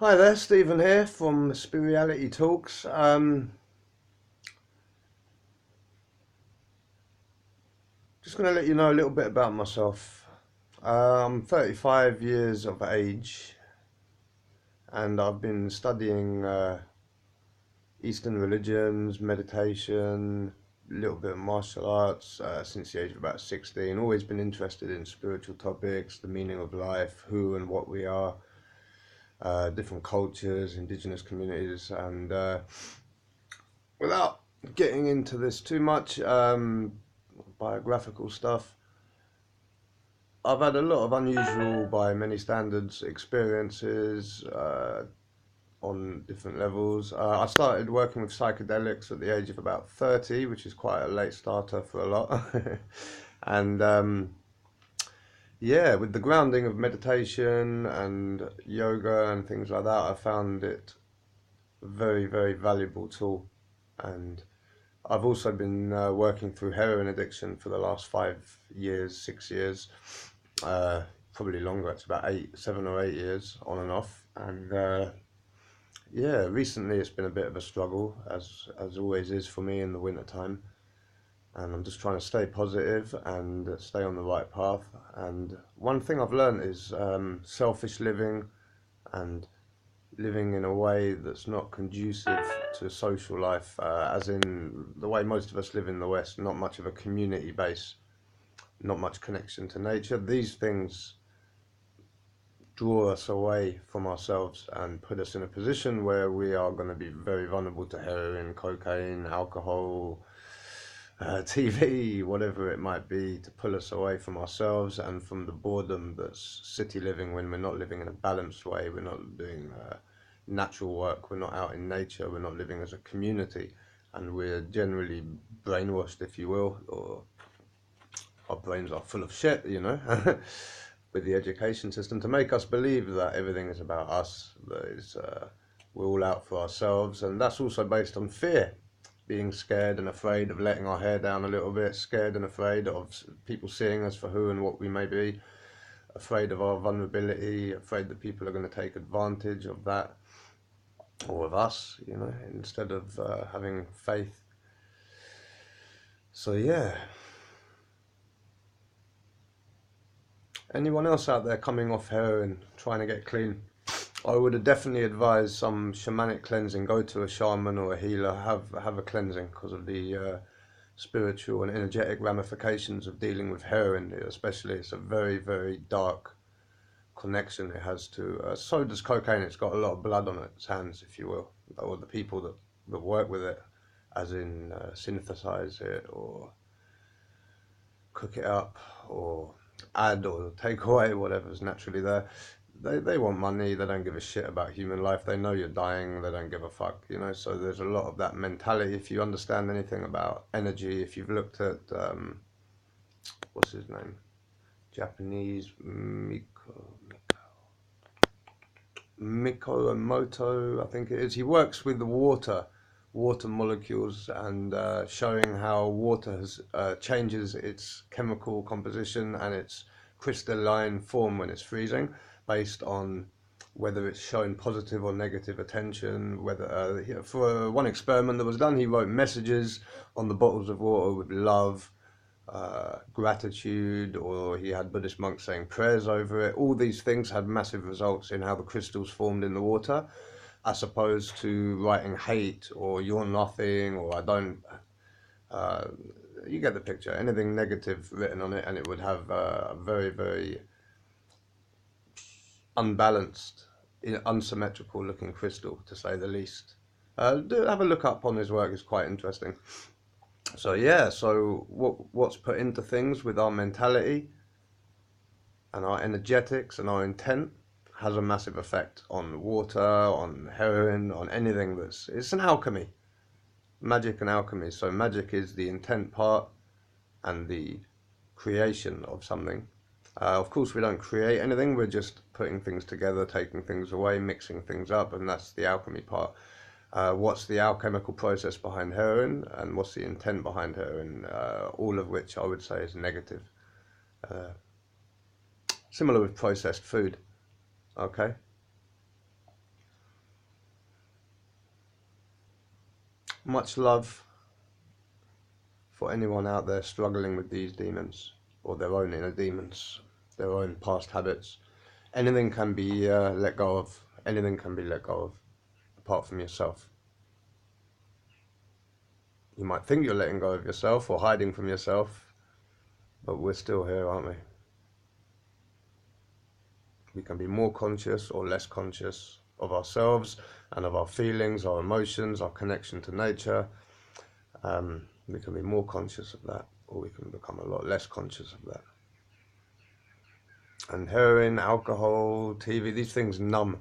Hi there, Stephen here from Spirituality Talks. Just going to let you know a little bit about myself. I'm 35 years of age and I've been studying Eastern religions, meditation, a little bit of martial arts since the age of about 16. Always been interested in spiritual topics, the meaning of life, who and what we are, different cultures, indigenous communities, and without getting into this too much, biographical stuff, I've had a lot of unusual, by many standards, experiences on different levels. I started working with psychedelics at the age of about 30, which is quite a late starter for a lot. And yeah, with the grounding of meditation and yoga and things like that, I found it a very, very valuable tool. And I've also been working through heroin addiction for the last 5 years, 6 years, uh, probably longer. It's about 7 or 8 years on and off. And yeah, recently it's been a bit of a struggle, as always is for me in the winter time. And I'm just trying to stay positive and stay on the right path. And one thing I've learned is selfish living and living in a way that's not conducive to social life, as in the way most of us live in the West, not much of a community base, not much connection to nature. These things draw us away from ourselves and put us in a position where we are going to be very vulnerable to heroin, cocaine, alcohol, TV, whatever it might be, to pull us away from ourselves and from the boredom that's city living when we're not living in a balanced way. We're not doing natural work, we're not out in nature, we're not living as a community, and we're generally brainwashed, if you will, or our brains are full of shit, with the education system to make us believe that everything is about us, that is, we're all out for ourselves, and that's also based on fear. Being scared and afraid of letting our hair down a little bit, scared and afraid of people seeing us for who and what we may be, afraid of our vulnerability, afraid that people are going to take advantage of that or of us, instead of having faith. So, yeah. Anyone else out there coming off heroin, trying to get clean? I would definitely advise some shamanic cleansing. Go to a shaman or a healer. Have a cleansing because of the spiritual and energetic ramifications of dealing with heroin. Especially, it's a very, very dark connection it has to. So does cocaine. It's got a lot of blood on its hands, if you will, or the people that work with it, as in synthesize it or cook it up or add or take away whatever's naturally there. They want money, they don't give a shit about human life, they know you're dying, they don't give a fuck, so there's a lot of that mentality. If you understand anything about energy, if you've looked at, what's his name? Japanese, Miko Emoto, I think it is. He works with the water molecules and showing how water changes its chemical composition and its crystalline form when it's freezing, based on whether it's shown positive or negative attention. Whether for one experiment that was done, he wrote messages on the bottles of water with love, gratitude, or he had Buddhist monks saying prayers over it. All these things had massive results in how the crystals formed in the water, as opposed to writing hate or you're nothing or I don't. Uh, you get the picture. Anything negative written on it, and it would have a very, very unbalanced, unsymmetrical looking crystal, to say the least. Have a look up on his work; it's quite interesting. So yeah, so what's put into things with our mentality and our energetics and our intent has a massive effect on water, on heroin, on anything it's an alchemy, magic and alchemy. So magic is the intent part and the creation of something. Of course, we don't create anything, we're just putting things together, taking things away, mixing things up, and that's the alchemy part. What's the alchemical process behind heroin, and what's the intent behind heroin? All of which I would say is negative. Uh, Similar with processed food. Okay. Much love for anyone out there struggling with these demons or their own inner demons, their own past habits. Anything can be let go of. Anything can be let go of, apart from yourself. You might think you're letting go of yourself or hiding from yourself, but we're still here, aren't we? We can be more conscious or less conscious of ourselves and of our feelings, our emotions, our connection to nature. We can be more conscious of that, or we can become a lot less conscious of that. And heroin, alcohol, TV, these things numb.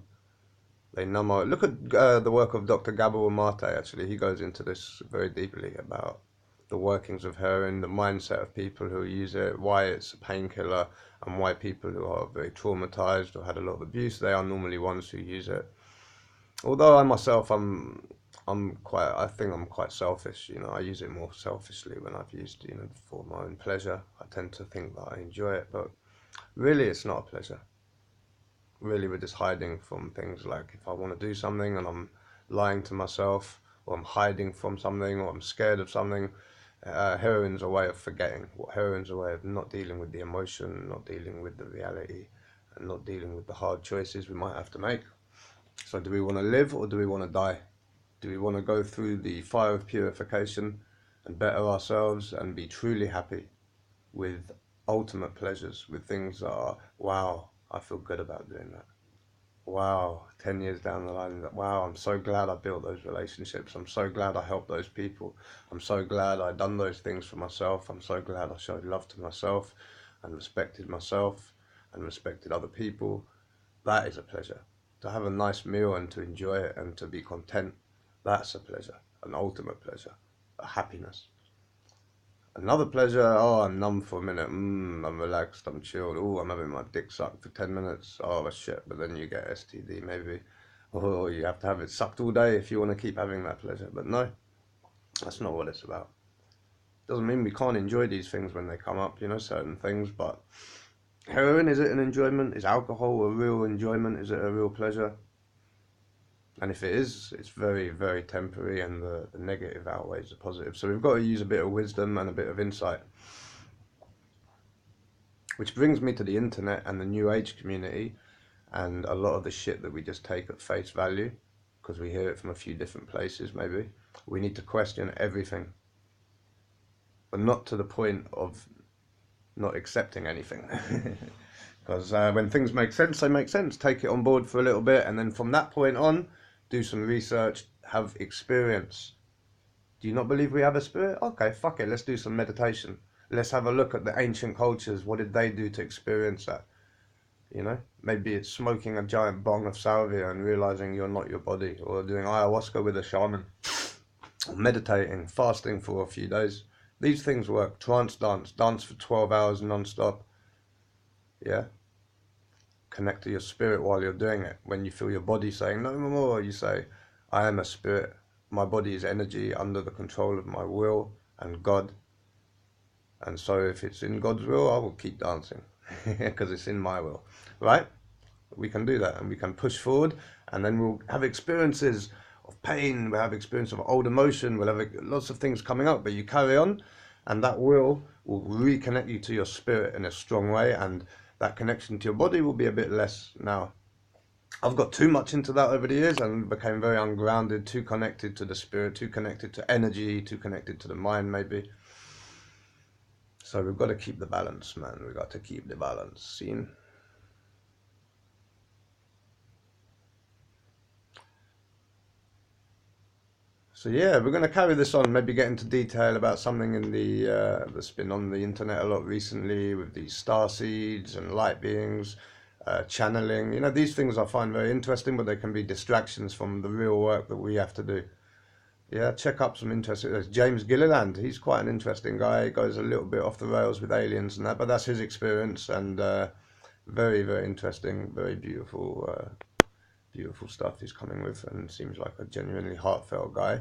They numb out. Look at the work of Dr. Gabor Mate, actually. He goes into this very deeply about the workings of heroin, the mindset of people who use it, why it's a painkiller, and why people who are very traumatized or had a lot of abuse, they are normally ones who use it. Although I myself, I think I'm quite selfish. I use it more selfishly when I've used, for my own pleasure. I tend to think that I enjoy it, but really it's not a pleasure. Really, we're just hiding from things. Like if I want to do something and I'm lying to myself, or I'm hiding from something, or I'm scared of something, heroin's a way of forgetting. Heroin's a way of not dealing with the emotion, not dealing with the reality, and not dealing with the hard choices we might have to make. So do we want to live or do we want to die? Do we want to go through the fire of purification and better ourselves and be truly happy with ultimate pleasures, with things that are, wow, I feel good about doing that. Wow, 10 years down the line, wow, I'm so glad I built those relationships. I'm so glad I helped those people. I'm so glad I done those things for myself. I'm so glad I showed love to myself and respected myself and respected other people. That is a pleasure. To have a nice meal and to enjoy it and to be content, that's a pleasure, an ultimate pleasure, a happiness. Another pleasure, oh, I'm numb for a minute. I'm relaxed, I'm chilled. Oh, I'm having my dick sucked for 10 minutes. Oh, shit. But then you get STD, maybe. Or you have to have it sucked all day if you want to keep having that pleasure. But no, that's not what it's about. Doesn't mean we can't enjoy these things when they come up, certain things. But heroin, is it an enjoyment? Is alcohol a real enjoyment? Is it a real pleasure? And if it is, it's very, very temporary, and the negative outweighs the positive. So we've got to use a bit of wisdom and a bit of insight. Which brings me to the internet and the New Age community and a lot of the shit that we just take at face value because we hear it from a few different places, maybe. We need to question everything, but not to the point of not accepting anything. Because when things make sense, they make sense. Take it on board for a little bit, and then from that point on, do some research, have experience. Do you not believe we have a spirit? Okay, fuck it, let's do some meditation. Let's have a look at the ancient cultures. What did they do to experience that? Maybe it's smoking a giant bong of salvia and realizing you're not your body, or doing ayahuasca with a shaman, or meditating, fasting for a few days. These things work. Trance dance for 12 hours non-stop. Yeah. Connect to your spirit while you're doing it. When you feel your body saying, no more, you say, I am a spirit. My body is energy under the control of my will and God. And so if it's in God's will, I will keep dancing because it's in my will, right? We can do that, and we can push forward, and then we'll have experiences of pain, we'll have experience of old emotion, we'll have lots of things coming up, but you carry on, and that will reconnect you to your spirit in a strong way, and that connection to your body will be a bit less now. I've got too much into that over the years and became very ungrounded, too connected to the spirit, too connected to energy, too connected to the mind, maybe. So we've got to keep the balance, man. We've got to keep the balance. Seen? So yeah, we're going to carry this on, maybe get into detail about something in that's been on the internet a lot recently with these star seeds and light beings, channeling. These things I find very interesting, but they can be distractions from the real work that we have to do. Yeah, check up some interesting. There's James Gilliland. He's quite an interesting guy. He goes a little bit off the rails with aliens and that, but that's his experience, and very, very interesting, very beautiful, beautiful stuff he's coming with, and seems like a genuinely heartfelt guy.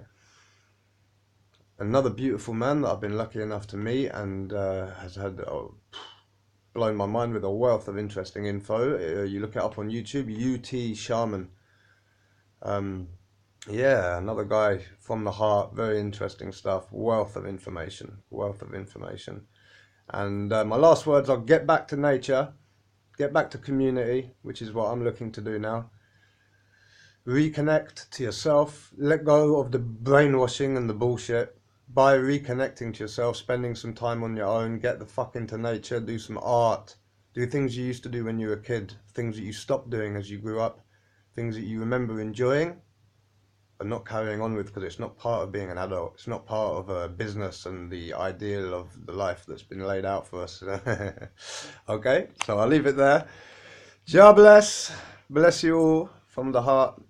Another beautiful man that I've been lucky enough to meet and has had blown my mind with a wealth of interesting info. You look it up on YouTube, UT Shaman. Yeah, another guy from the heart, very interesting stuff, wealth of information, wealth of information. And my last words are get back to nature, get back to community, which is what I'm looking to do now. Reconnect to yourself, let go of the brainwashing and the bullshit. By reconnecting to yourself, spending some time on your own, get the fuck into nature, do some art, do things you used to do when you were a kid, things that you stopped doing as you grew up, things that you remember enjoying but not carrying on with because it's not part of being an adult. It's not part of a business and the ideal of the life that's been laid out for us. Okay, so I'll leave it there. God bless. Bless you all from the heart.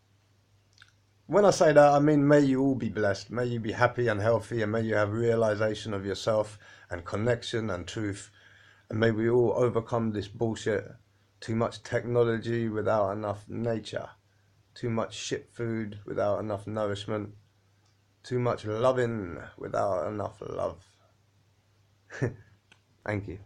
When I say that, I mean may you all be blessed. May you be happy and healthy, and may you have realization of yourself and connection and truth. And may we all overcome this bullshit. Too much technology without enough nature. Too much shit food without enough nourishment. Too much loving without enough love. Thank you.